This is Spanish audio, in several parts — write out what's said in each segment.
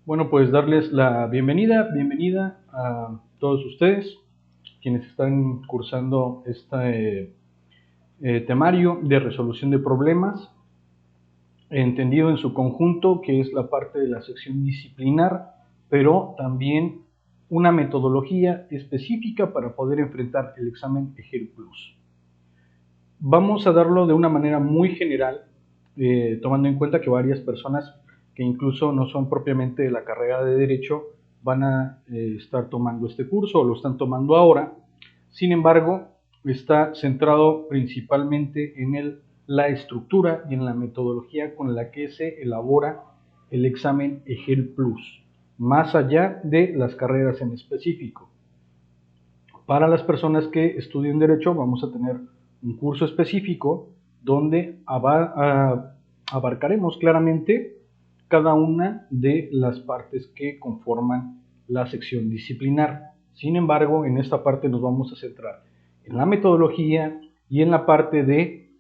Bueno, pues darles la bienvenida a todos ustedes, quienes están cursando este temario de resolución de problemas, entendido en su conjunto, que es la parte de la sección disciplinar, pero también una metodología específica para poder enfrentar el examen EGEL Plus. Vamos a darlo de una manera muy general, tomando en cuenta que varias personas que incluso no son propiamente de la carrera de Derecho van a estar tomando este curso o lo están tomando ahora. Sin embargo, está centrado principalmente en la estructura y en la metodología con la que se elabora el examen EGEL Plus, más allá de las carreras en específico. Para las personas que estudien Derecho vamos a tener un curso específico donde abarcaremos claramente cada una de las partes que conforman la sección disciplinar. Sin embargo, en esta parte nos vamos a centrar en la metodología y en la parte de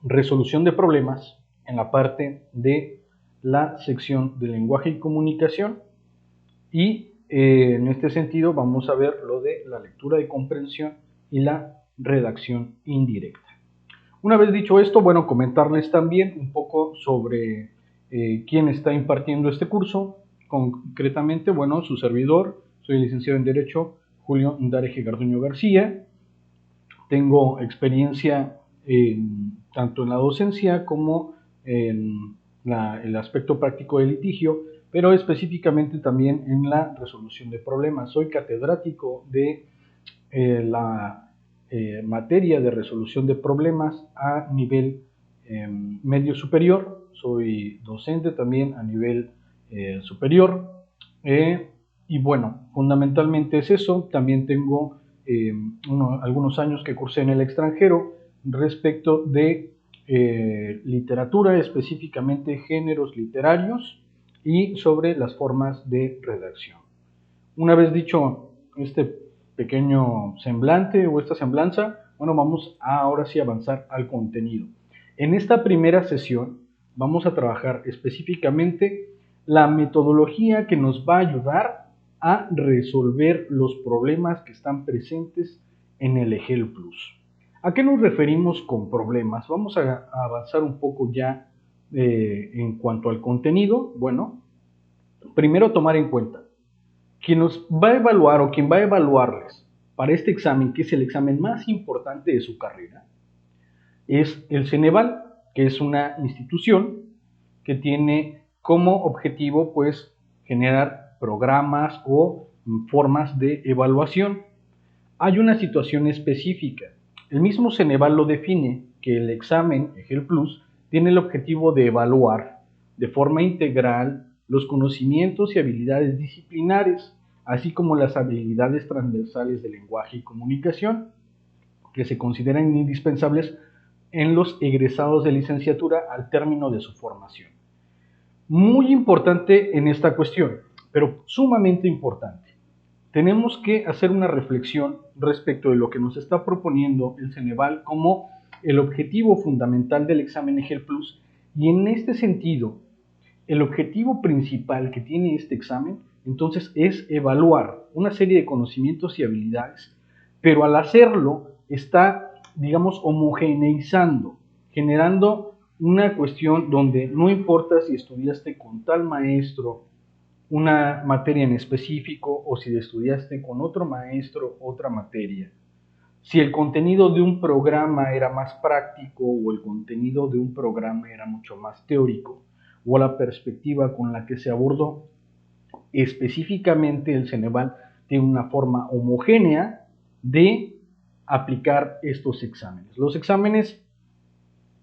resolución de problemas, en la parte de la sección de lenguaje y comunicación y en este sentido vamos a ver lo de la lectura de comprensión y la redacción indirecta. Una vez dicho esto, bueno, comentarles también un poco sobre quién está impartiendo este curso. Concretamente, bueno, su servidor, soy licenciado en Derecho, Julio Ndareje Garduño García. Tengo experiencia tanto en la docencia como en el aspecto práctico del litigio, pero específicamente también en la resolución de problemas. Soy catedrático de la materia de resolución de problemas a nivel medio superior. Soy docente también a nivel superior. Y bueno, fundamentalmente es eso. También tengo algunos años que cursé en el extranjero respecto de literatura, específicamente géneros literarios y sobre las formas de redacción. Una vez dicho este pequeño semblante o esta semblanza, bueno, vamos a ahora sí avanzar al contenido. En esta primera sesión vamos a trabajar específicamente la metodología que nos va a ayudar a resolver los problemas que están presentes en el EGEL Plus. ¿A qué nos referimos con problemas? Vamos a avanzar un poco ya en cuanto al contenido. Bueno, primero tomar en cuenta, quien nos va a evaluar o quien va a evaluarles para este examen, que es el examen más importante de su carrera, es el Ceneval, que es una institución que tiene como objetivo pues generar programas o formas de evaluación. Hay una situación específica. El mismo Ceneval lo define, que el examen EGEL Plus tiene el objetivo de evaluar de forma integral los conocimientos y habilidades disciplinares, así como las habilidades transversales de lenguaje y comunicación, que se consideran indispensables en los egresados de licenciatura al término de su formación. Muy importante en esta cuestión, pero sumamente importante. Tenemos que hacer una reflexión respecto de lo que nos está proponiendo el Ceneval como el objetivo fundamental del examen EGEL Plus, y en este sentido, el objetivo principal que tiene este examen, entonces, es evaluar una serie de conocimientos y habilidades, pero al hacerlo está, digamos, homogeneizando, generando una cuestión donde no importa si estudiaste con tal maestro una materia en específico o si estudiaste con otro maestro otra materia. Si el contenido de un programa era más práctico o el contenido de un programa era mucho más teórico, o la perspectiva con la que se abordó, específicamente el Ceneval tiene una forma homogénea de aplicar estos exámenes. Los exámenes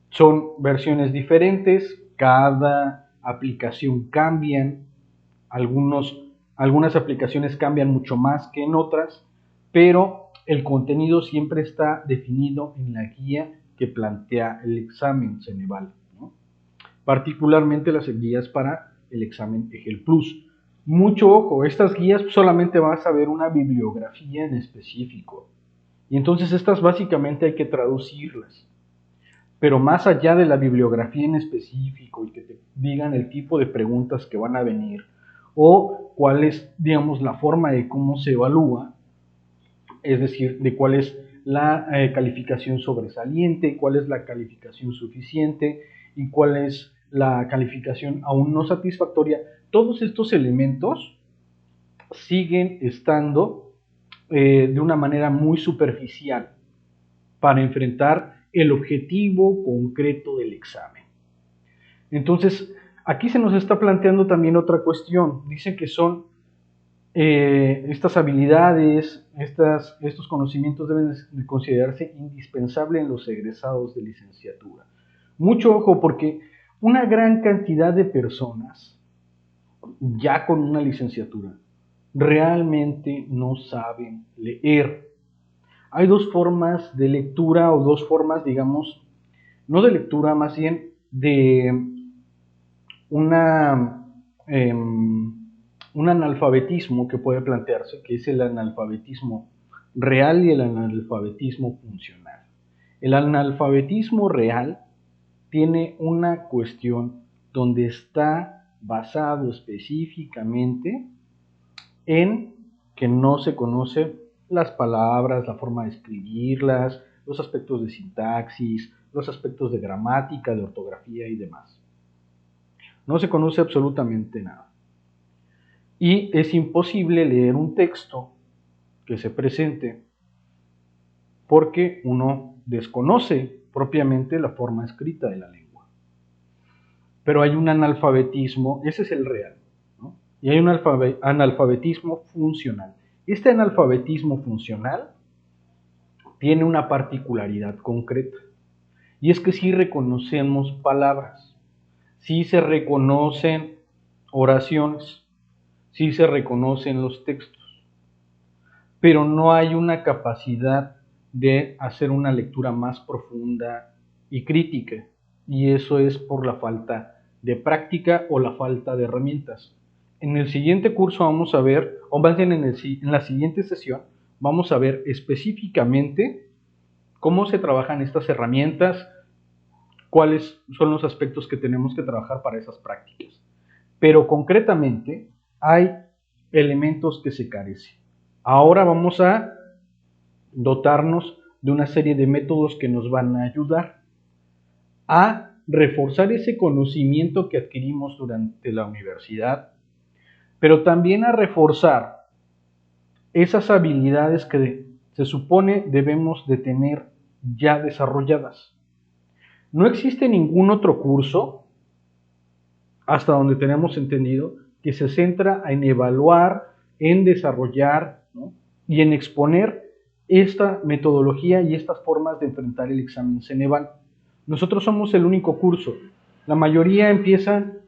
son versiones diferentes, cada aplicación cambian, algunas aplicaciones cambian mucho más que en otras, pero el contenido siempre está definido en la guía que plantea el examen Ceneval, ¿no? Particularmente las guías para el examen EGEL Plus. Mucho ojo, estas guías solamente vas a ver una bibliografía en específico, y entonces estas básicamente hay que traducirlas. pero más allá de la bibliografía en específico y que te digan el tipo de preguntas que van a venir o cuál es, digamos, la forma de cómo se evalúa, es decir, de cuál es la calificación sobresaliente, cuál es la calificación suficiente y cuál es la calificación aún no satisfactoria. Todos estos elementos siguen estando de una manera muy superficial para enfrentar el objetivo concreto del examen. Entonces, aquí se nos está planteando también otra cuestión. Dicen que son estas habilidades, estos conocimientos deben de considerarse indispensables en los egresados de licenciatura. Mucho ojo, porque una gran cantidad de personas ya con una licenciatura realmente no saben leer. Hay dos formas de lectura o dos formas, digamos, no de lectura, más bien de una, un analfabetismo que puede plantearse, que es el analfabetismo real y el analfabetismo funcional. El analfabetismo real tiene una cuestión donde está basado específicamente en que no se conocen las palabras, la forma de escribirlas, los aspectos de sintaxis, los aspectos de gramática, de ortografía y demás. No se conoce absolutamente nada. Y es imposible leer un texto que se presente porque uno desconoce propiamente la forma escrita de la lengua. Pero hay un analfabetismo, ese es el real, ¿no? Y hay un analfabetismo funcional. Este analfabetismo funcional tiene una particularidad concreta, y es que sí reconocemos palabras, sí se reconocen oraciones, sí se reconocen los textos, pero no hay una capacidad de hacer una lectura más profunda y crítica, y eso es por la falta de práctica o la falta de herramientas. En el siguiente curso vamos a ver, o más bien en la siguiente sesión, vamos a ver específicamente cómo se trabajan estas herramientas, cuáles son los aspectos que tenemos que trabajar para esas prácticas. Pero concretamente hay elementos que se carecen. Ahora vamos a dotarnos de una serie de métodos que nos van a ayudar a reforzar ese conocimiento que adquirimos durante la universidad, pero también a reforzar esas habilidades que se supone debemos de tener ya desarrolladas. No existe ningún otro curso, hasta donde tenemos entendido, que se centra en evaluar, en desarrollar, ¿no?, y en exponer esta metodología y estas formas de enfrentar el examen Ceneval. Nosotros somos el único curso. La mayoría empiezan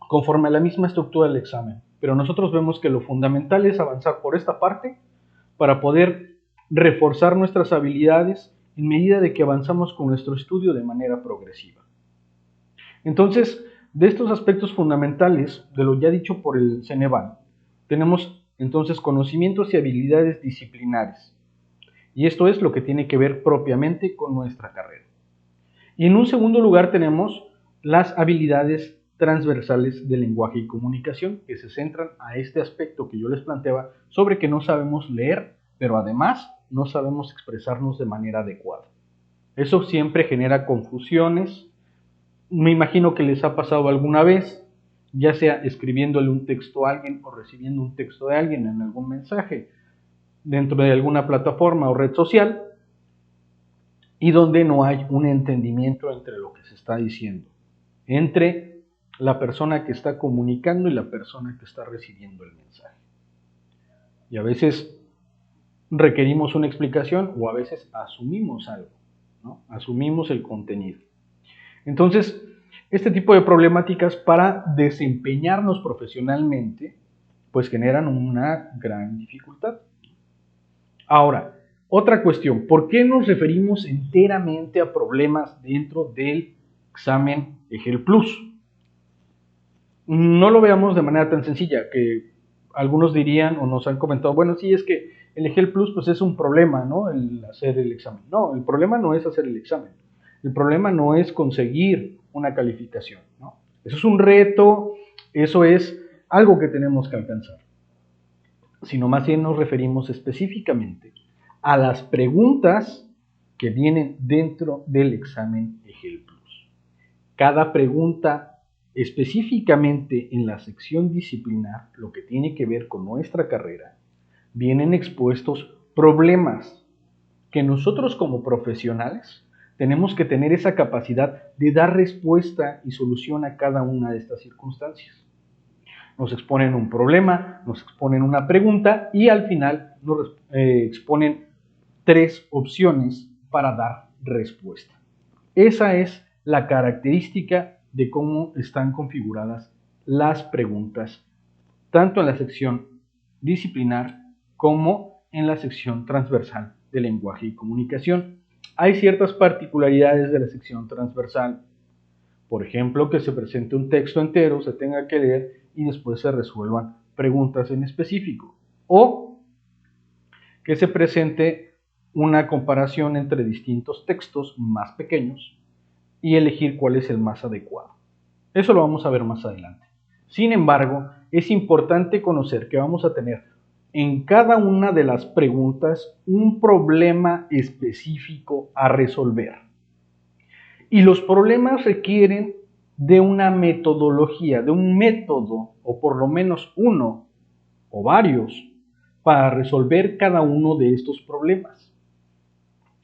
conforme a la misma estructura del examen, pero nosotros vemos que lo fundamental es avanzar por esta parte para poder reforzar nuestras habilidades en medida de que avanzamos con nuestro estudio de manera progresiva. Entonces, de estos aspectos fundamentales, de lo ya dicho por el Ceneval, tenemos entonces conocimientos y habilidades disciplinares. Y esto es lo que tiene que ver propiamente con nuestra carrera. Y en un segundo lugar tenemos las habilidades transversales de lenguaje y comunicación, que se centran a este aspecto que yo les planteaba sobre que no sabemos leer, pero además no sabemos expresarnos de manera adecuada. Eso siempre genera confusiones. Me imagino que les ha pasado alguna vez, ya sea escribiéndole un texto a alguien o recibiendo un texto de alguien en algún mensaje dentro de alguna plataforma o red social, y donde no hay un entendimiento entre lo que se está diciendo, entre la persona que está comunicando y la persona que está recibiendo el mensaje. Y a veces requerimos una explicación o a veces asumimos algo, ¿no? Asumimos el contenido. Entonces, este tipo de problemáticas para desempeñarnos profesionalmente, pues generan una gran dificultad. Ahora, otra cuestión, ¿por qué nos referimos enteramente a problemas dentro del examen EGEL Plus? No lo veamos de manera tan sencilla, que algunos dirían o nos han comentado, bueno, sí, es que el EGEL Plus pues es un problema, ¿no?, el hacer el examen. No, el problema no es hacer el examen. El problema no es conseguir una calificación, ¿no? Eso es un reto, eso es algo que tenemos que alcanzar, sino más bien nos referimos específicamente a las preguntas que vienen dentro del examen EGEL Plus. Cada pregunta específicamente en la sección disciplinar, lo que tiene que ver con nuestra carrera, vienen expuestos problemas que nosotros como profesionales tenemos que tener esa capacidad de dar respuesta y solución a cada una de estas circunstancias. Nos exponen un problema, nos exponen una pregunta y al final nos exponen 3 opciones para dar respuesta. Esa es la característica de cómo están configuradas las preguntas, tanto en la sección disciplinar como en la sección transversal de lenguaje y comunicación. Hay ciertas particularidades de la sección transversal. Por ejemplo, que se presente un texto entero, se tenga que leer y después se resuelvan preguntas en específico. O que se presente una comparación entre distintos textos más pequeños y elegir cuál es el más adecuado. Eso lo vamos a ver más adelante. Sin embargo, es importante conocer que vamos a tener en cada una de las preguntas un problema específico a resolver. Y los problemas requieren de una metodología, de un método, o por lo menos uno o varios, para resolver cada uno de estos problemas.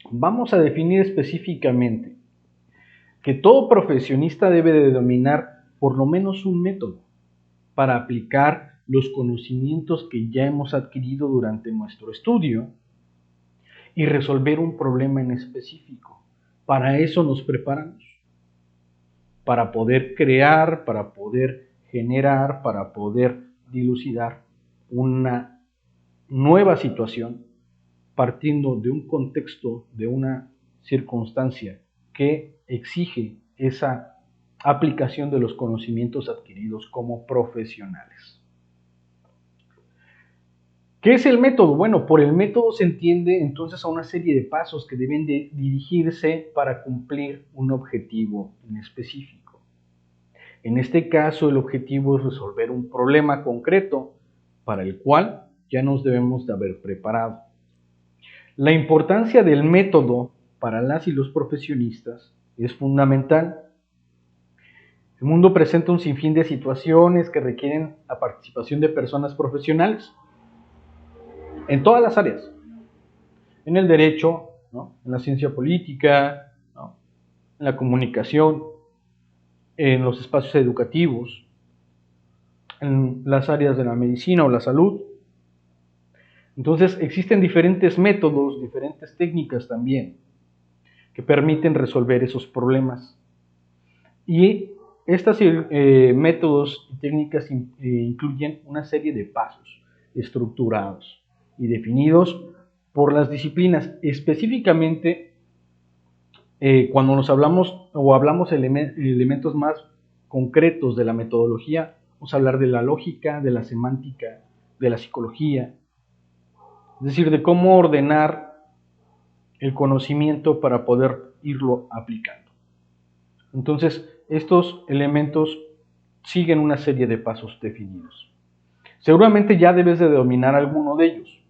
Vamos a definir específicamente que todo profesionista debe de dominar por lo menos un método para aplicar los conocimientos que ya hemos adquirido durante nuestro estudio y resolver un problema en específico. Para eso nos preparamos, para poder crear, para poder generar, para poder dilucidar una nueva situación partiendo de un contexto, de una circunstancia que exige esa aplicación de los conocimientos adquiridos como profesionales. ¿Qué es el método? Bueno, por el método se entiende entonces a una serie de pasos que deben de dirigirse para cumplir un objetivo en específico. En este caso, el objetivo es resolver un problema concreto para el cual ya nos debemos de haber preparado. La importancia del método para las y los profesionistas es fundamental. El mundo presenta un sinfín de situaciones que requieren la participación de personas profesionales en todas las áreas, en el derecho, ¿no?, en la ciencia política, ¿no?, en la comunicación, en los espacios educativos, en las áreas de la medicina o la salud. Entonces existen diferentes métodos, diferentes técnicas también que permiten resolver esos problemas. Y estos métodos y técnicas incluyen una serie de pasos estructurados y definidos por las disciplinas. Específicamente, cuando nos hablamos elementos más concretos de la metodología, vamos a hablar de la lógica, de la semántica, de la psicología, es decir, de cómo ordenar el conocimiento para poder irlo aplicando. Entonces, estos elementos siguen una serie de pasos definidos. Seguramente ya debes de dominar alguno de ellos,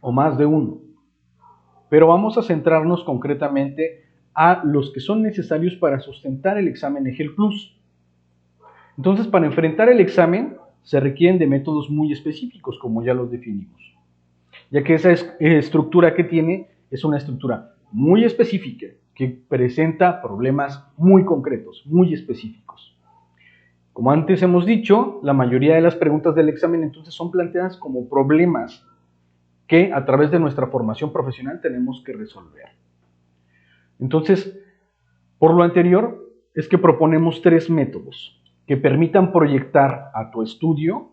o más de uno, pero vamos a centrarnos concretamente a los que son necesarios para sustentar el examen EGEL Plus. Entonces, para enfrentar el examen se requieren de métodos muy específicos, como ya los definimos, ya que esa estructura que tiene es una estructura muy específica, que presenta problemas muy concretos, muy específicos. Como antes hemos dicho, la mayoría de las preguntas del examen entonces son planteadas como problemas que a través de nuestra formación profesional tenemos que resolver. Entonces, por lo anterior, es que proponemos 3 métodos que permitan proyectar a tu estudio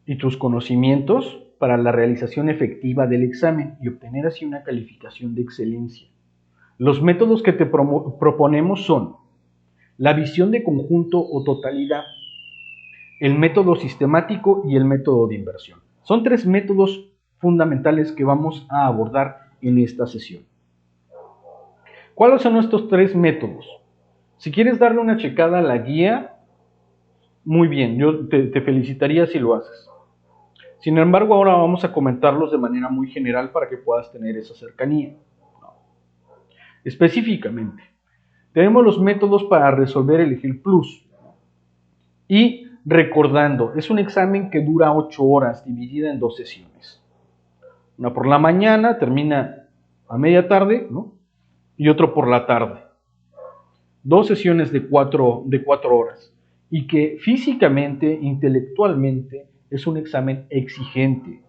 y tus conocimientos para la realización efectiva del examen y obtener así una calificación de excelencia. Los métodos que te proponemos son la visión de conjunto o totalidad, el método sistemático y el método de inversión. Son 3 métodos fundamentales que vamos a abordar en esta sesión. ¿Cuáles son estos 3 métodos? Si quieres darle una checada a la guía, muy bien, yo te felicitaría si lo haces. Sin embargo, ahora vamos a comentarlos de manera muy general para que puedas tener esa cercanía. Específicamente, tenemos los métodos para resolver el EGEL Plus. Y recordando, es un examen que dura 8 horas, dividida en 2 sesiones. Una por la mañana, termina a media tarde, ¿no? Y otro por la tarde. 2 sesiones de 4 horas. Y que físicamente, intelectualmente, es un examen exigente.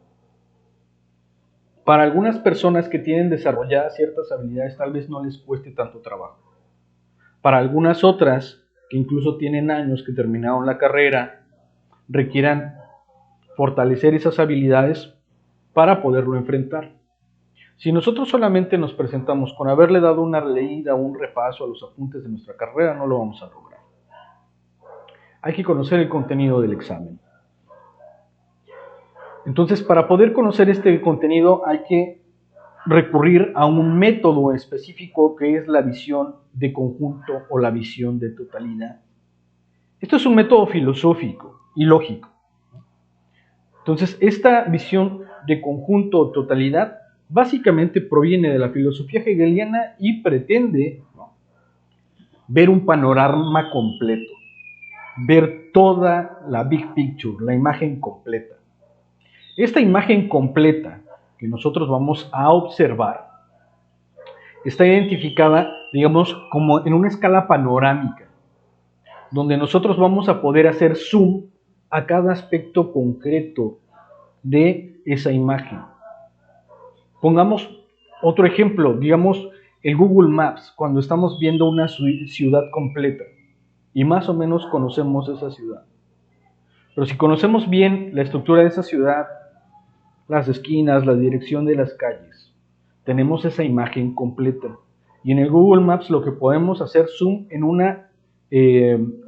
Para algunas personas que tienen desarrolladas ciertas habilidades, tal vez no les cueste tanto trabajo. Para algunas otras, que incluso tienen años que terminaron la carrera, requieran fortalecer esas habilidades para poderlo enfrentar. Si nosotros solamente nos presentamos con haberle dado una leída o un repaso a los apuntes de nuestra carrera, no lo vamos a lograr. Hay que conocer el contenido del examen. Entonces, para poder conocer este contenido hay que recurrir a un método específico que es la visión de conjunto o la visión de totalidad. Esto es un método filosófico y lógico. Entonces, esta visión de conjunto o totalidad básicamente proviene de la filosofía hegeliana y pretende ver un panorama completo, ver toda la big picture, la imagen completa. Esta imagen completa que nosotros vamos a observar está identificada, digamos, como en una escala panorámica, donde nosotros vamos a poder hacer zoom a cada aspecto concreto de esa imagen. Pongamos otro ejemplo, digamos el Google Maps, cuando estamos viendo una ciudad completa y más o menos conocemos esa ciudad. Pero si conocemos bien la estructura de esa ciudad, las esquinas, la dirección de las calles, tenemos esa imagen completa. Y en el Google Maps lo que podemos hacer zoom en una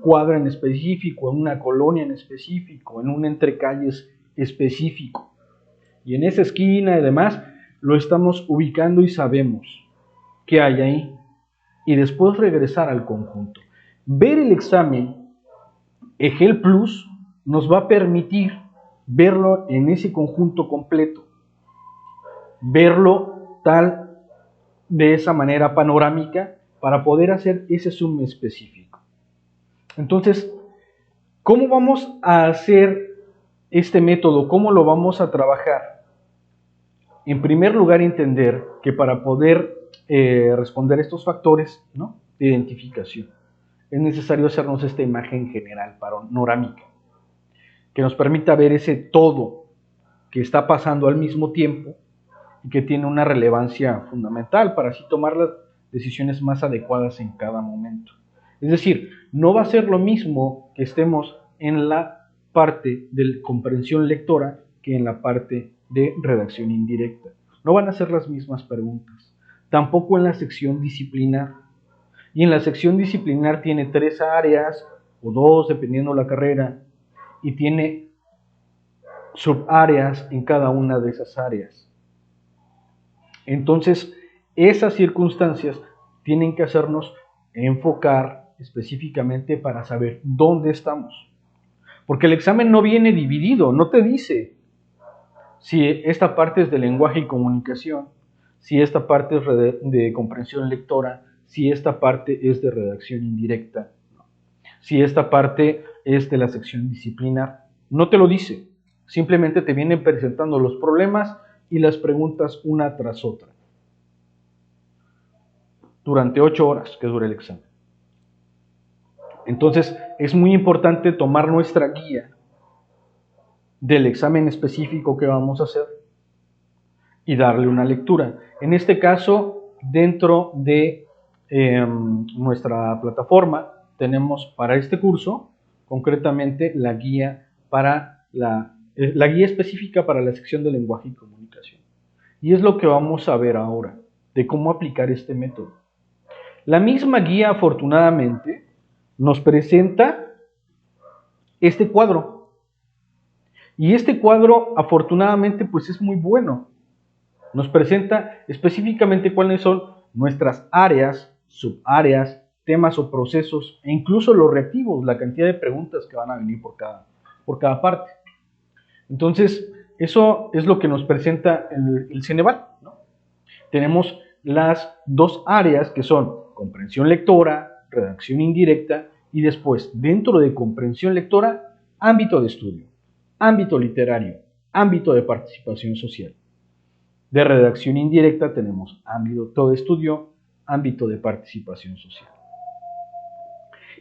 cuadra en específico, en una colonia en específico, en un entrecalles específico. Y en esa esquina y demás lo estamos ubicando y sabemos qué hay ahí. Y después regresar al conjunto. Ver el examen EGEL Plus nos va a permitir verlo en ese conjunto completo, verlo de esa manera panorámica para poder hacer ese zoom específico. Entonces, ¿cómo vamos a hacer este método? ¿Cómo lo vamos a trabajar? En primer lugar, entender que para poder responder a estos factores, ¿no?, de identificación, es necesario hacernos esta imagen general panorámica, que nos permita ver ese todo que está pasando al mismo tiempo y que tiene una relevancia fundamental para así tomar las decisiones más adecuadas en cada momento. Es decir, no va a ser lo mismo que estemos en la parte de comprensión lectora que en la parte de redacción indirecta. No van a ser las mismas preguntas. Tampoco en la sección disciplinar. Y en la sección disciplinar tiene 3 áreas o 2, dependiendo la carrera, y tiene subáreas en cada una de esas áreas. Entonces, esas circunstancias tienen que hacernos enfocar específicamente para saber dónde estamos. Porque el examen no viene dividido, no te dice si esta parte es de lenguaje y comunicación, si esta parte es de comprensión lectora, si esta parte es de redacción indirecta, si esta parte es de la sección disciplinar. No te lo dice, simplemente te vienen presentando los problemas y las preguntas una tras otra, durante 8 horas que dura el examen. Entonces, es muy importante tomar nuestra guía del examen específico que vamos a hacer y darle una lectura. En este caso, dentro de nuestra plataforma, tenemos para este curso, concretamente, la guía específica para la sección de lenguaje y comunicación. Y es lo que vamos a ver ahora, de cómo aplicar este método. La misma guía, afortunadamente, nos presenta este cuadro. Y este cuadro, afortunadamente, pues es muy bueno. Nos presenta específicamente cuáles son nuestras áreas, subáreas, temas o procesos, e incluso los reactivos, la cantidad de preguntas que van a venir por cada parte. Entonces, eso es lo que nos presenta el Ceneval, ¿no? Tenemos las dos áreas que son comprensión lectora, redacción indirecta, y después, dentro de comprensión lectora, ámbito de estudio, ámbito literario, ámbito de participación social. De redacción indirecta tenemos ámbito de estudio, ámbito de participación social.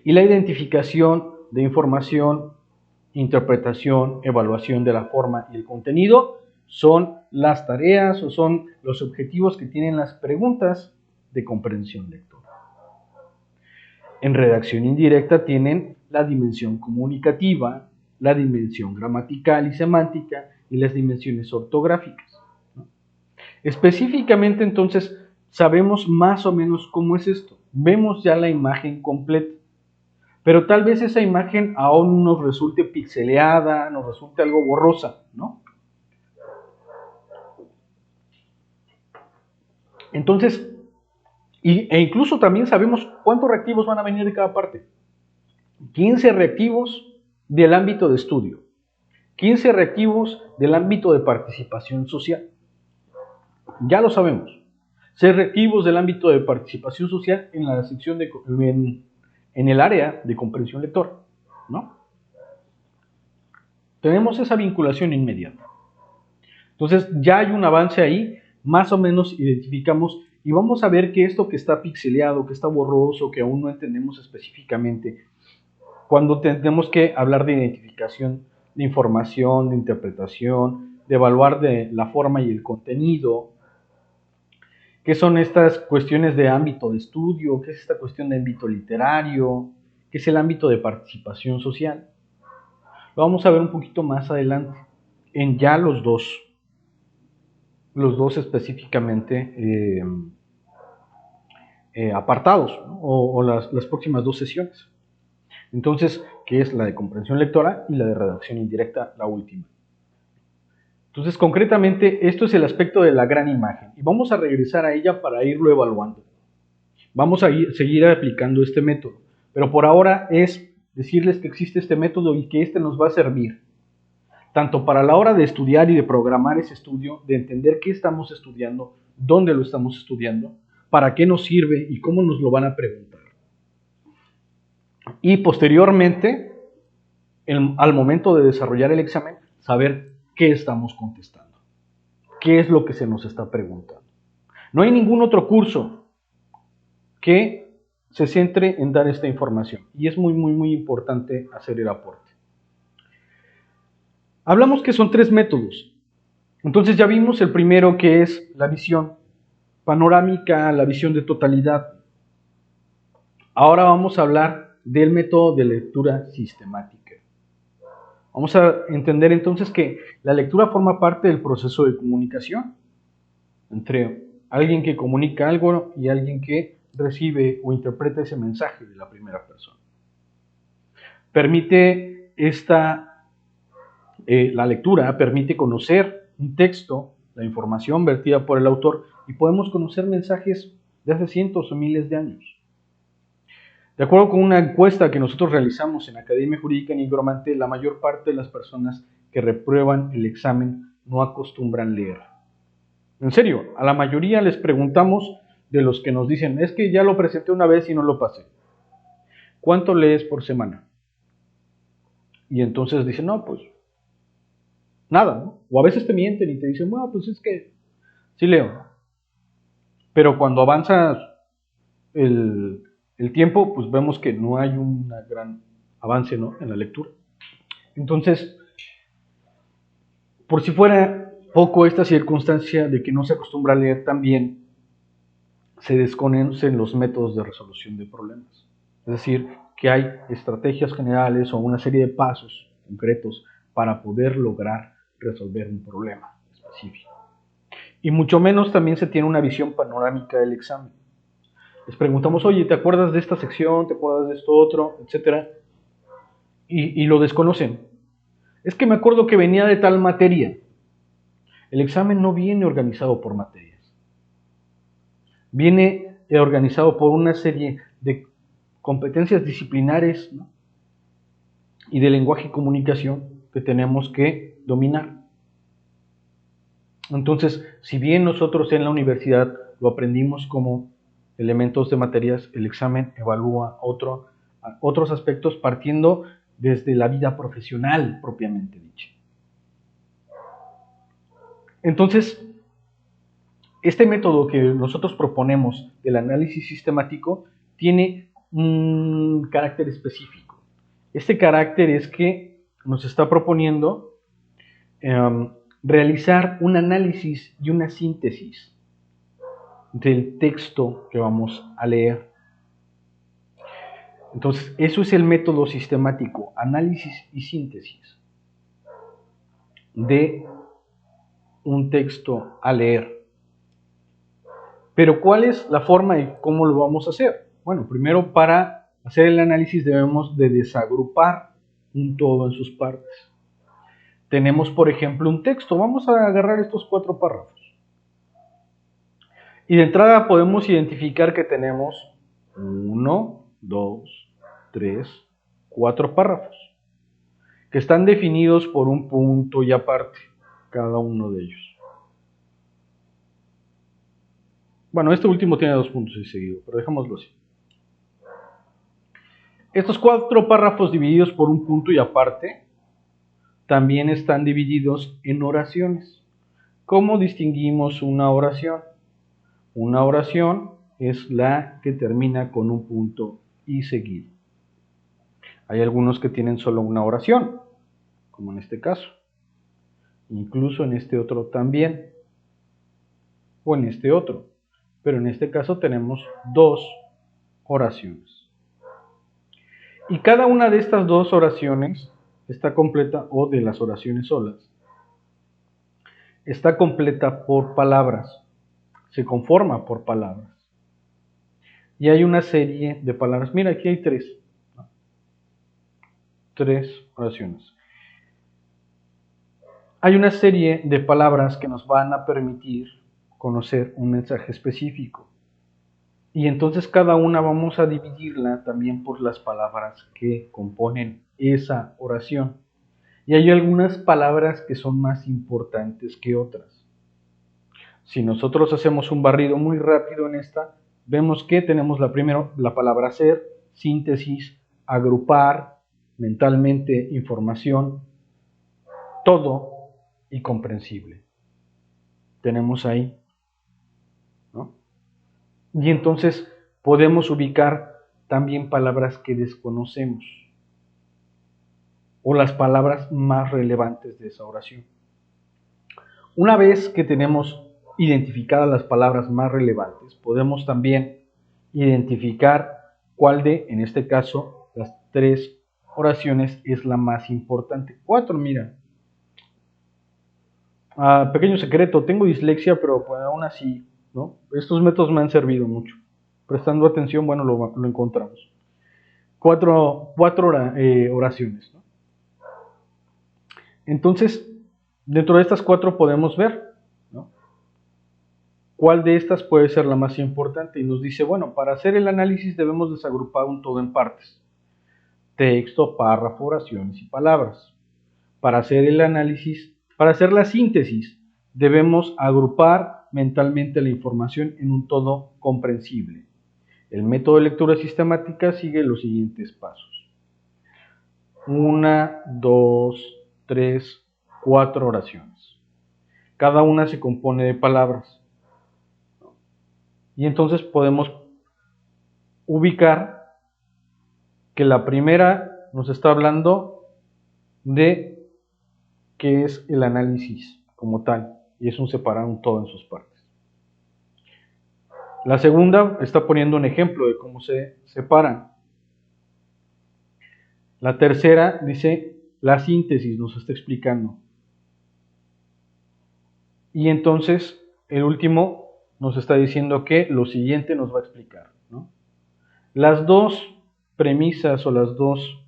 Y la identificación de información, interpretación, evaluación de la forma y el contenido son las tareas o son los objetivos que tienen las preguntas de comprensión lectora. En redacción indirecta tienen la dimensión comunicativa, la dimensión gramatical y semántica y las dimensiones ortográficas. Específicamente, entonces, sabemos más o menos cómo es esto. Vemos ya la imagen completa. Pero tal vez esa imagen aún nos resulte pixeleada, nos resulte algo borrosa, ¿no? Entonces, e incluso también sabemos cuántos reactivos van a venir de cada parte. 15 reactivos del ámbito de estudio, 15 reactivos del ámbito de participación social. Ya lo sabemos. 6 reactivos del ámbito de participación social en la sección en el área de comprensión lectora, ¿no? Tenemos esa vinculación inmediata. Entonces ya hay un avance ahí, más o menos identificamos y vamos a ver que esto que está pixeleado, que está borroso, que aún no entendemos específicamente, cuando tenemos que hablar de identificación de información, de interpretación, de evaluar de la forma y el contenido, qué son estas cuestiones de ámbito de estudio, qué es esta cuestión de ámbito literario, qué es el ámbito de participación social. Lo vamos a ver un poquito más adelante, en ya los dos específicamente apartados, ¿no? o las próximas dos sesiones. Entonces, ¿qué es la de comprensión lectora y la de redacción indirecta, la última? Entonces, concretamente, esto es el aspecto de la gran imagen y vamos a regresar a ella para irlo evaluando. Vamos a seguir aplicando este método, pero por ahora es decirles que existe este método y que este nos va a servir tanto para la hora de estudiar y de programar ese estudio, de entender qué estamos estudiando, dónde lo estamos estudiando, para qué nos sirve y cómo nos lo van a preguntar. Y posteriormente, al momento de desarrollar el examen, saber qué estamos contestando, qué es lo que se nos está preguntando. No hay ningún otro curso que se centre en dar esta información y es muy, muy, muy importante hacer el aporte. Hablamos que son 3 métodos. Entonces ya vimos el primero, que es la visión panorámica, la visión de totalidad. Ahora vamos a hablar del método de lectura sistemática. Vamos a entender entonces que la lectura forma parte del proceso de comunicación entre alguien que comunica algo y alguien que recibe o interpreta ese mensaje de la primera persona. La lectura permite conocer un texto, la información vertida por el autor, y podemos conocer mensajes de hace cientos o miles de años. De acuerdo con una encuesta que nosotros realizamos en Academia Jurídica Nigromante, la mayor parte de las personas que reprueban el examen no acostumbran leer. En serio, a la mayoría les preguntamos, de los que nos dicen, es que ya lo presenté una vez y no lo pasé, ¿cuánto lees por semana? Y entonces dicen, no, pues nada, ¿no? O a veces te mienten y te dicen, bueno, pues es que sí leo. Pero cuando avanza el tiempo, pues vemos que no hay un gran avance, ¿no?, en la lectura. Entonces, por si fuera poco esta circunstancia de que no se acostumbra a leer, también se desconocen los métodos de resolución de problemas. Es decir, que hay estrategias generales o una serie de pasos concretos para poder lograr resolver un problema específico. Y mucho menos también se tiene una visión panorámica del examen. Les preguntamos, oye, ¿te acuerdas de esta sección? ¿Te acuerdas de esto otro? Etcétera. Y lo desconocen. Es que me acuerdo que venía de tal materia. El examen no viene organizado por materias. Viene organizado por una serie de competencias disciplinares, ¿no?, y de lenguaje y comunicación que tenemos que dominar. Entonces, si bien nosotros en la universidad lo aprendimos como elementos de materias, el examen evalúa otros aspectos partiendo desde la vida profesional propiamente dicha. Entonces, este método que nosotros proponemos del análisis sistemático tiene un carácter específico. Este carácter es que nos está proponiendo realizar un análisis y una síntesis del texto que vamos a leer. Entonces, eso es el método sistemático, análisis y síntesis de un texto a leer. Pero ¿cuál es la forma y cómo lo vamos a hacer? Bueno, primero, para hacer el análisis debemos de desagrupar un todo en sus partes. Tenemos, por ejemplo, un texto. Vamos a agarrar estos 4 párrafos. Y de entrada podemos identificar que tenemos 1, 2, 3, 4 párrafos, que están definidos por un punto y aparte, cada uno de ellos. Bueno, este último tiene 2 puntos y seguido, pero dejémoslo así. Estos 4 párrafos divididos por un punto y aparte también están divididos en oraciones. ¿Cómo distinguimos una oración? Una oración es la que termina con un punto y seguido. Hay algunos que tienen solo una oración, como en este caso. Incluso en este otro también. O en este otro. Pero en este caso tenemos 2 oraciones. Y cada una de estas 2 oraciones está completa, o de las oraciones solas, está completa por palabras. Se conforma por palabras. Y hay una serie de palabras. Mira, aquí hay 3. 3 oraciones. Hay una serie de palabras que nos van a permitir conocer un mensaje específico. Y entonces cada una vamos a dividirla también por las palabras que componen esa oración. Y hay algunas palabras que son más importantes que otras. Si nosotros hacemos un barrido muy rápido en esta, vemos que tenemos la palabra ser, síntesis, agrupar, mentalmente, información, todo y comprensible. Tenemos ahí, ¿no? Y entonces podemos ubicar también palabras que desconocemos o las palabras más relevantes de esa oración. Una vez que tenemos identificadas las palabras más relevantes, podemos también identificar cuál de, en este caso, las 3 oraciones es la más importante. 4, mira. Pequeño secreto, tengo dislexia, pero pues aún así, ¿no? Estos métodos me han servido mucho. Prestando atención, bueno, lo encontramos. 4 oraciones, ¿no? Entonces, dentro de estas 4 podemos ver, ¿no?, cuál de estas puede ser la más importante. Y nos dice, bueno, para hacer el análisis debemos desagrupar un todo en partes. Texto, párrafo, oraciones y palabras. Para hacer el análisis, para hacer la síntesis, debemos agrupar mentalmente la información en un todo comprensible. El método de lectura sistemática sigue los siguientes pasos. 1, 2, 3, 4 oraciones. Cada una se compone de palabras. Y entonces podemos ubicar que la primera nos está hablando de qué es el análisis como tal, y es un separar un todo en sus partes. La segunda está poniendo un ejemplo de cómo se separan. La tercera dice la síntesis, nos está explicando. Y entonces el último nos está diciendo que lo siguiente nos va a explicar, ¿no? Las 2 premisas o las 2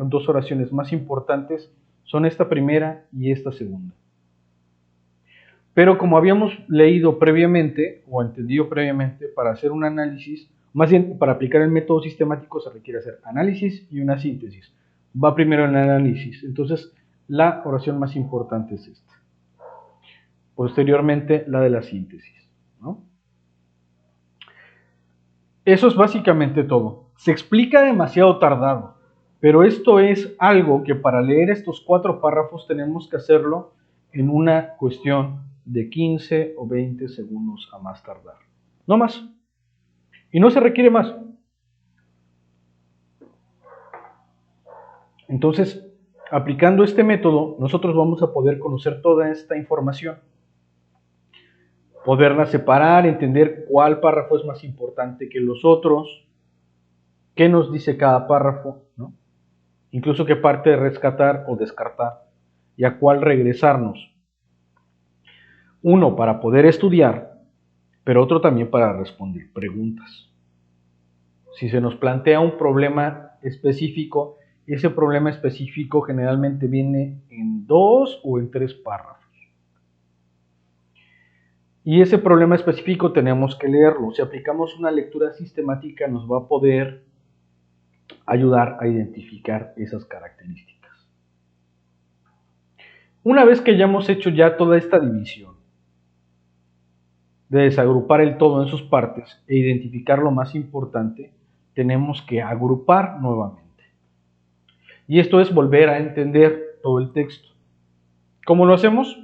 dos oraciones más importantes son esta primera y esta segunda. Pero como habíamos leído previamente o entendido previamente, para hacer un análisis, más bien para aplicar el método sistemático se requiere hacer análisis y una síntesis. Va primero el análisis, entonces la oración más importante es esta. Posteriormente la de la síntesis, ¿no? Eso es básicamente todo. Se explica demasiado tardado, pero esto es algo que para leer estos 4 párrafos tenemos que hacerlo en una cuestión de 15 o 20 segundos a más tardar. No más. Y no se requiere más. Entonces, aplicando este método, nosotros vamos a poder conocer toda esta información, poderla separar, entender cuál párrafo es más importante que los otros, qué nos dice cada párrafo, ¿no? Incluso qué parte rescatar o descartar y a cuál regresarnos. Uno para poder estudiar, pero otro también para responder preguntas. Si se nos plantea un problema específico, ese problema específico generalmente viene en 2 o en 3 párrafos. Y ese problema específico tenemos que leerlo. Si aplicamos una lectura sistemática nos va a poder ayudar a identificar esas características. Una vez que ya hemos hecho ya toda esta división, de desagrupar el todo en sus partes e identificar lo más importante, tenemos que agrupar nuevamente. Y esto es volver a entender todo el texto. ¿Cómo lo hacemos?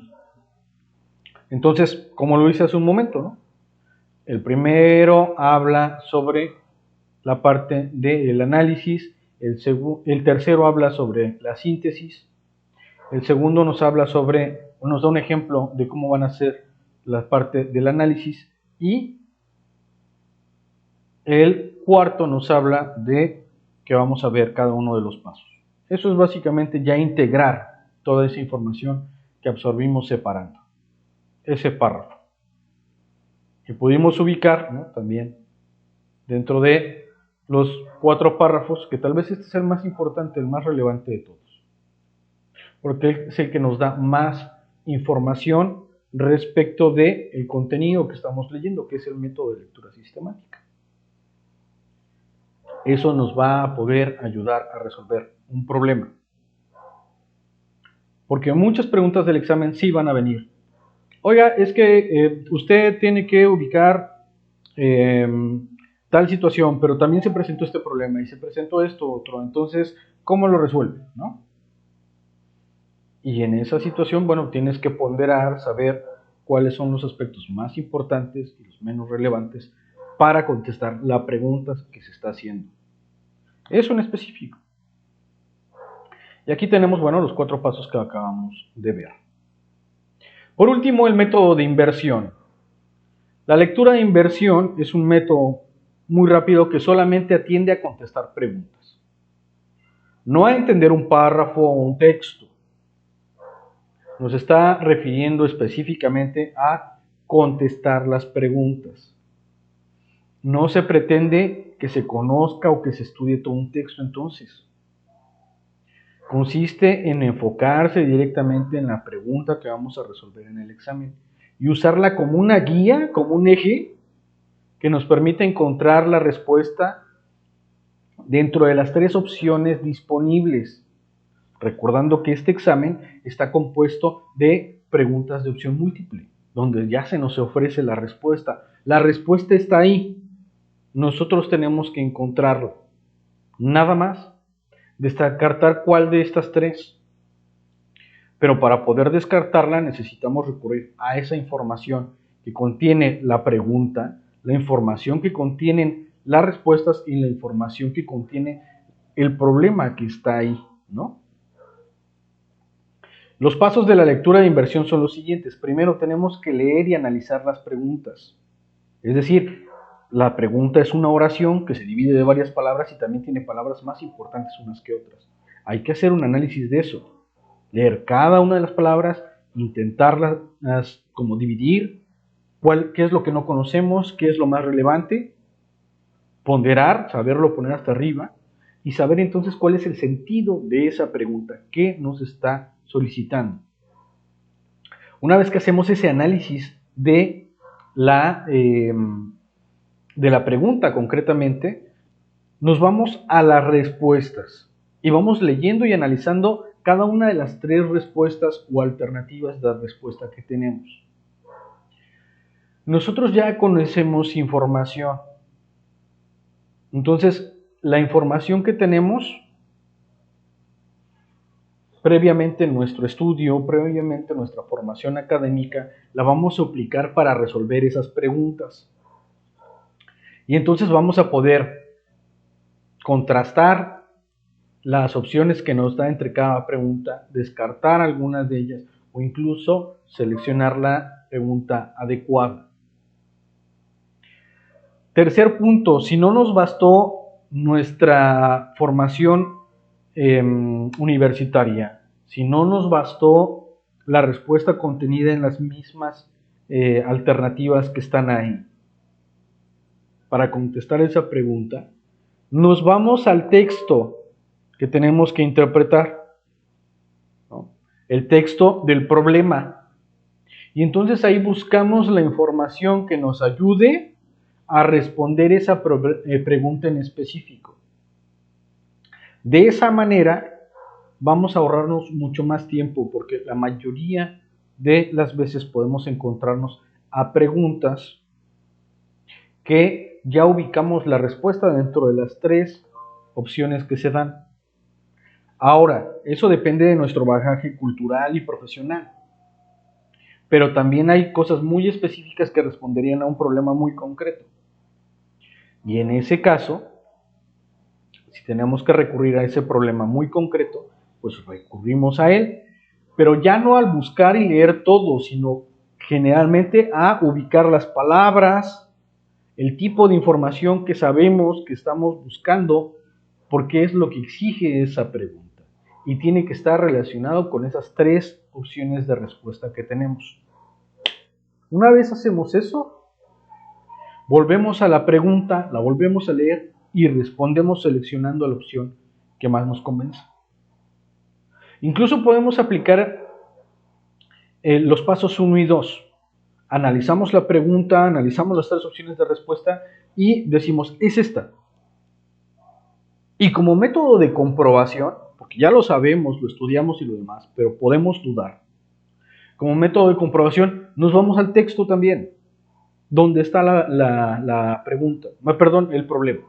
Entonces, como lo hice hace un momento, ¿no? El primero habla sobre la parte del análisis, el tercero habla sobre la síntesis, el segundo nos habla sobre, nos da un ejemplo de cómo van a ser la parte del análisis y el cuarto nos habla de que vamos a ver cada uno de los pasos. Eso es básicamente ya integrar toda esa información que absorbimos separando ese párrafo. Y pudimos ubicar, ¿no?, también dentro de los 4 párrafos, que tal vez este es el más importante, el más relevante de todos, porque es el que nos da más información respecto del contenido que estamos leyendo, que es el método de lectura sistemática. Eso nos va a poder ayudar a resolver un problema. Porque muchas preguntas del examen sí van a venir. Oiga, es que usted tiene que ubicar tal situación, pero también se presentó este problema y se presentó esto otro. Entonces, ¿cómo lo resuelve?, ¿no? Y en esa situación, bueno, tienes que ponderar, saber cuáles son los aspectos más importantes y los menos relevantes para contestar la pregunta que se está haciendo. Eso en específico. Y aquí tenemos, bueno, los 4 pasos que acabamos de ver. Por último, el método de inversión. La lectura de inversión es un método muy rápido que solamente atiende a contestar preguntas. No a entender un párrafo o un texto. Nos está refiriendo específicamente a contestar las preguntas. No se pretende que se conozca o que se estudie todo un texto entonces. Consiste en enfocarse directamente en la pregunta que vamos a resolver en el examen y usarla como una guía, como un eje que nos permite encontrar la respuesta dentro de las 3 opciones disponibles. Recordando que este examen está compuesto de preguntas de opción múltiple, donde ya se nos ofrece la respuesta. La respuesta está ahí. Nosotros tenemos que encontrarla. Nada más. Descartar cuál de estas 3. Pero para poder descartarla necesitamos recurrir a esa información que contiene la pregunta, la información que contienen las respuestas y la información que contiene el problema que está ahí, ¿no? Los pasos de la lectura de inversión son los siguientes. Primero tenemos que leer y analizar las preguntas. Es decir, la pregunta es una oración que se divide de varias palabras y también tiene palabras más importantes unas que otras. Hay que hacer un análisis de eso. Leer cada una de las palabras, intentarlas como dividir, qué es lo que no conocemos, qué es lo más relevante, ponderar, saberlo poner hasta arriba y saber entonces cuál es el sentido de esa pregunta, qué nos está solicitando. Una vez que hacemos ese análisis de la pregunta concretamente, nos vamos a las respuestas y vamos leyendo y analizando cada una de las 3 respuestas o alternativas de respuesta que tenemos. Nosotros ya conocemos información. Entonces, la información que tenemos previamente nuestro estudio, previamente nuestra formación académica, la vamos a aplicar para resolver esas preguntas. Y entonces vamos a poder contrastar las opciones que nos da entre cada pregunta, descartar algunas de ellas o incluso seleccionar la pregunta adecuada. Tercer punto, si no nos bastó nuestra formación universitaria, si no nos bastó la respuesta contenida en las mismas alternativas que están ahí, para contestar esa pregunta, nos vamos al texto que tenemos que interpretar, ¿no? El texto del problema. Y entonces ahí buscamos la información que nos ayude a responder esa pregunta en específico. De esa manera vamos a ahorrarnos mucho más tiempo, porque la mayoría de las veces podemos encontrarnos a preguntas que ya ubicamos la respuesta dentro de las 3 opciones que se dan. Ahora, eso depende de nuestro bagaje cultural y profesional. Pero también hay cosas muy específicas que responderían a un problema muy concreto. Y en ese caso, si tenemos que recurrir a ese problema muy concreto, pues recurrimos a él, pero ya no al buscar y leer todo, sino generalmente a ubicar las palabras, el tipo de información que sabemos que estamos buscando, porque es lo que exige esa pregunta. Y tiene que estar relacionado con esas 3 opciones de respuesta que tenemos. Una vez hacemos eso, volvemos a la pregunta, la volvemos a leer y respondemos seleccionando la opción que más nos convence. Incluso podemos aplicar los pasos 1 y 2. Analizamos la pregunta, analizamos las 3 opciones de respuesta y decimos, es esta. Y como método de comprobación, porque ya lo sabemos, lo estudiamos y lo demás, pero podemos dudar. Como método de comprobación, nos vamos al texto también, donde está la pregunta, perdón, el problema.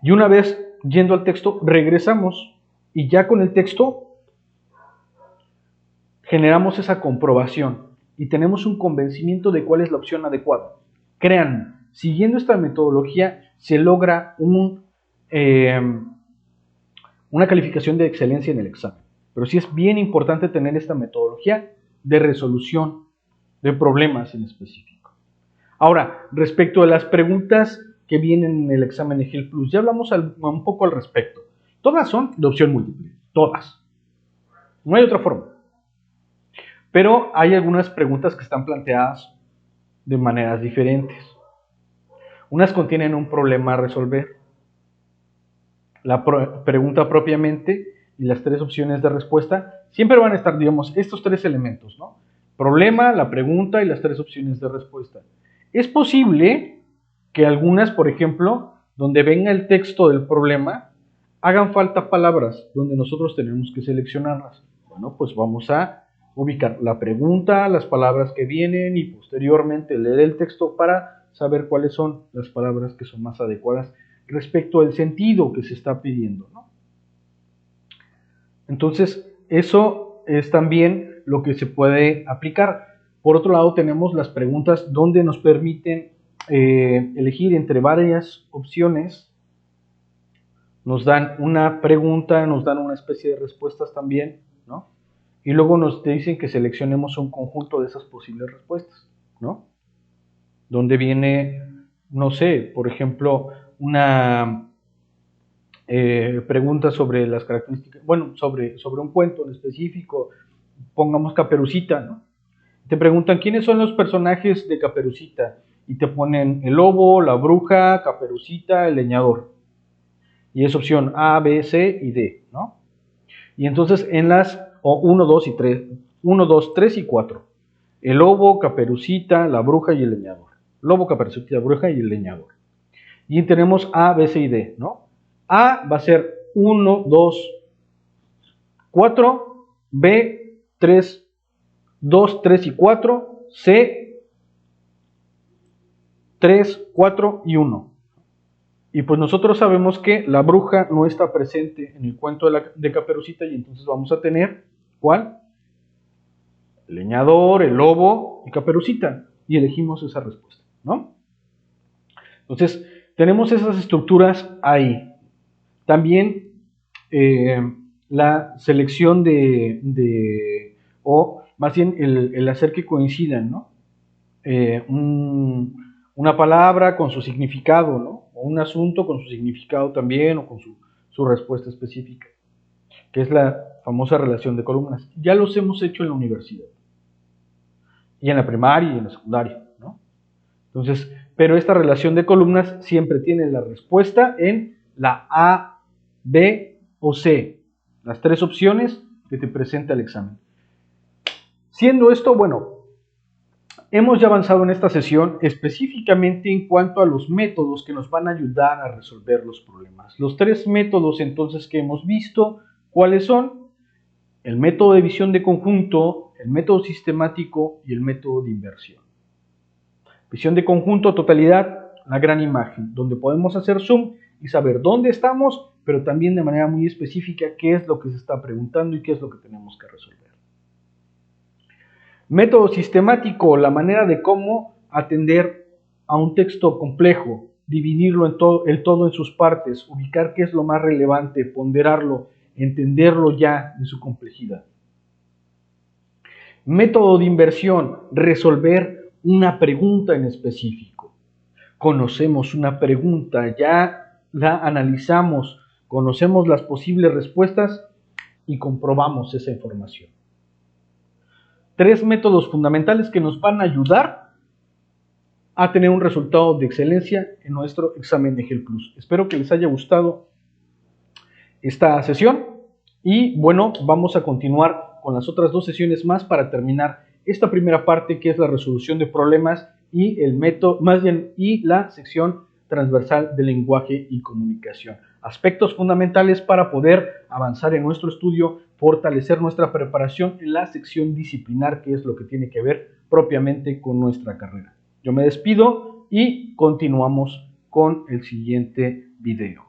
Y una vez yendo al texto, regresamos y ya con el texto generamos esa comprobación y tenemos un convencimiento de cuál es la opción adecuada. Créanme, siguiendo esta metodología se logra una calificación de excelencia en el examen. Pero sí es bien importante tener esta metodología de resolución de problemas en específico. Ahora, respecto a las preguntas que vienen en el examen EGEL Plus, ya hablamos un poco al respecto. Todas son de opción múltiple, todas. No hay otra forma. Pero hay algunas preguntas que están planteadas de maneras diferentes. Unas contienen un problema a resolver, la pregunta propiamente y las 3 opciones de respuesta siempre van a estar, digamos, estos 3 elementos, ¿no? Problema, la pregunta y las 3 opciones de respuesta. Es posible que algunas, por ejemplo, donde venga el texto del problema, hagan falta palabras donde nosotros tenemos que seleccionarlas. Bueno, pues vamos a ubicar la pregunta, las palabras que vienen y posteriormente leer el texto para saber cuáles son las palabras que son más adecuadas respecto al sentido que se está pidiendo, ¿no? Entonces, eso es también lo que se puede aplicar. Por otro lado, tenemos las preguntas donde nos permiten elegir entre varias opciones. Nos dan una pregunta, nos dan una especie de respuestas también, ¿no? Y luego nos dicen que seleccionemos un conjunto de esas posibles respuestas, ¿no? Donde viene, no sé, por ejemplo, una pregunta sobre las características, bueno, sobre un cuento en específico, pongamos Caperucita, ¿no? Te preguntan quiénes son los personajes de Caperucita y te ponen el lobo, la bruja, Caperucita, el leñador. Y es opción A, B, C y D, ¿no? Y entonces en las 1, 2 y 3, 1, 2, 3 y 4. El lobo, Caperucita, la bruja y el leñador. Lobo, Caperucita, la bruja y el leñador. Y tenemos A, B, C y D, ¿no? A va a ser 1, 2, 4. B, 3, 2, 3 y 4. C, 3, 4 y 1. Y pues nosotros sabemos que la bruja no está presente en el cuento de Caperucita y entonces vamos a tener, ¿cuál? El leñador, el lobo y Caperucita. Y elegimos esa respuesta, ¿no? Entonces, tenemos esas estructuras ahí. También la selección o más bien el hacer que coincidan, ¿no? Una palabra con su significado, ¿no? O un asunto con su significado también, o con su respuesta específica, que es la famosa relación de columnas. Ya los hemos hecho en la universidad, y en la primaria y en la secundaria, ¿no? Entonces, pero esta relación de columnas siempre tiene la respuesta en la A, B o C, las tres opciones que te presenta el examen. Siendo esto, bueno, hemos ya avanzado en esta sesión específicamente en cuanto a los métodos que nos van a ayudar a resolver los problemas. Los tres métodos entonces que hemos visto, ¿cuáles son? El método de visión de conjunto, el método sistemático y el método de inversión. Visión de conjunto, totalidad, la gran imagen, donde podemos hacer zoom y saber dónde estamos, pero también de manera muy específica qué es lo que se está preguntando y qué es lo que tenemos que resolver. Método sistemático, la manera de cómo atender a un texto complejo, dividirlo el todo en sus partes, ubicar qué es lo más relevante, ponderarlo, entenderlo ya en su complejidad. Método de inversión, resolver una pregunta en específico. Conocemos una pregunta, ya la analizamos, conocemos las posibles respuestas y comprobamos esa información. Tres métodos fundamentales que nos van a ayudar a tener un resultado de excelencia en nuestro examen de GEL Plus. Espero que les haya gustado esta sesión y bueno, vamos a continuar con las otras dos sesiones más para terminar esta primera parte que es la resolución de problemas y el método, más bien, y la sección transversal de lenguaje y comunicación. Aspectos fundamentales para poder avanzar en nuestro estudio, fortalecer nuestra preparación en la sección disciplinar, que es lo que tiene que ver propiamente con nuestra carrera. Yo me despido y continuamos con el siguiente video.